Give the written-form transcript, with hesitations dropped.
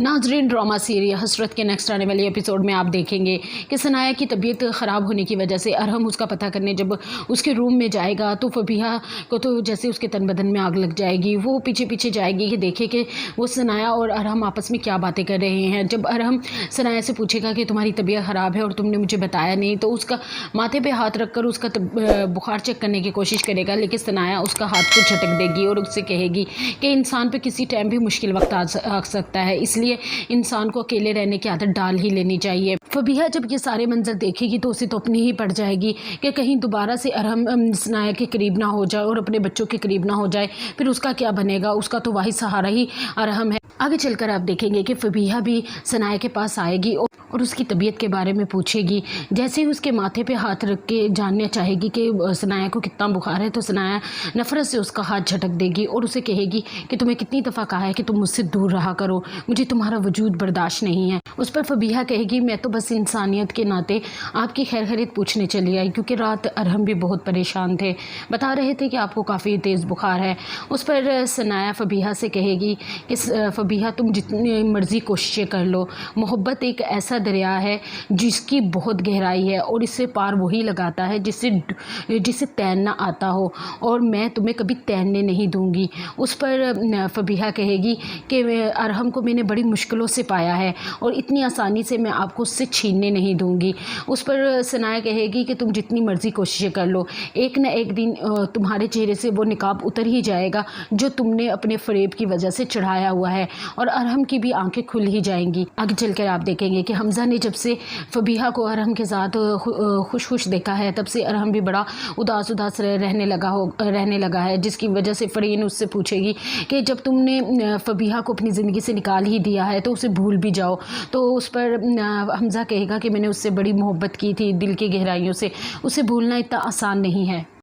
नाजरीन, drama serial हसरत के next आने वाले एपिसोड में आप देखेंगे कि सनाया की तबीयत ख़राब होने की वजह से अरहम उसका पता करने जब उसके रूम में जाएगा तो फबीहा को तो जैसे उसके तन बदन में आग लग जाएगी। वो पीछे पीछे जाएगी कि देखे कि वो सनाया और अरहम आपस में क्या बातें कर रहे हैं। जब अरहम सनाया से पूछेगा कि तुम्हारी तबीयत ख़राब है और तुमने मुझे बताया नहीं, तो उसका माथे पर हाथ रख कर उसका बुखार चेक करने की कोशिश करेगा, लेकिन सनाया उसका हाथ को झटक देगी और उससे कहेगी कि इंसान पर किसी टाइम भी मुश्किल वक्त आ सकता है, इसलिए इंसान को अकेले रहने की आदत डाल ही लेनी चाहिए। फबीहा जब ये सारे मंजर देखेगी तो उसे तो अपनी ही पड़ जाएगी कि कहीं दोबारा से अरहम सनाया के करीब ना हो जाए और अपने बच्चों के करीब ना हो जाए, फिर उसका क्या बनेगा। उसका तो वही सहारा ही अरहम है। आगे चलकर आप देखेंगे कि फबीहा भी सनाया के पास आएगी और उसकी तबीयत के बारे में पूछेगी। जैसे ही उसके माथे पे हाथ रख के जानना चाहेगी कि सनाया को कितना बुखार है, तो सनाया नफ़रत से उसका हाथ झटक देगी और उसे कहेगी कि तुम्हें कितनी दफ़ा कहा है कि तुम मुझसे दूर रहा करो, मुझे तुम्हारा वजूद बर्दाश्त नहीं है। उस पर फबीहा कहेगी मैं तो बस इंसानियत के नाते आपकी खैर खैरियत पूछने चली आई, क्योंकि रात अरहम भी बहुत परेशान थे, बता रहे थे कि आपको काफ़ी तेज़ बुखार है। उस पर सनाया फबीहा से कहेगी कि फबीहा तुम जितनी मर्ज़ी कोशिशें कर लो, मोहब्बत एक ऐसा दरिया है जिसकी बहुत गहराई है और इससे पार वही लगाता है जिसे तैरना आता हो, और मैं तुम्हें कभी तैरने नहीं दूंगी। उस पर फबीहा कहेगी कि अरहम को मैंने बड़ी मुश्किलों से पाया है और इतनी आसानी से मैं आपको उससे छीनने नहीं दूंगी। उस पर सनाया कहेगी कि तुम जितनी मर्ज़ी कोशिशें कर लो, एक न एक दिन तुम्हारे चेहरे से वो निकाब उतर ही जाएगा जो तुमने अपने फरेब की वजह से चढ़ाया हुआ है, और अरहम की भी आंखें खुल ही जाएंगी। आगे चलकर आप देखेंगे कि हमज़ा ने जब से फबीहा को अरहम के साथ खुश खुश देखा है, तब से अरहम भी बड़ा उदास रहने लगा है, जिसकी वजह से फ़रीन उससे पूछेगी कि जब तुमने फबीहा को अपनी ज़िंदगी से निकाल ही दिया है तो उसे भूल भी जाओ। तो उस पर हमज़ा कहेगा कि मैंने उससे बड़ी मोहब्बत की थी दिल की गहराइयों से, उसे भूलना इतना आसान नहीं है।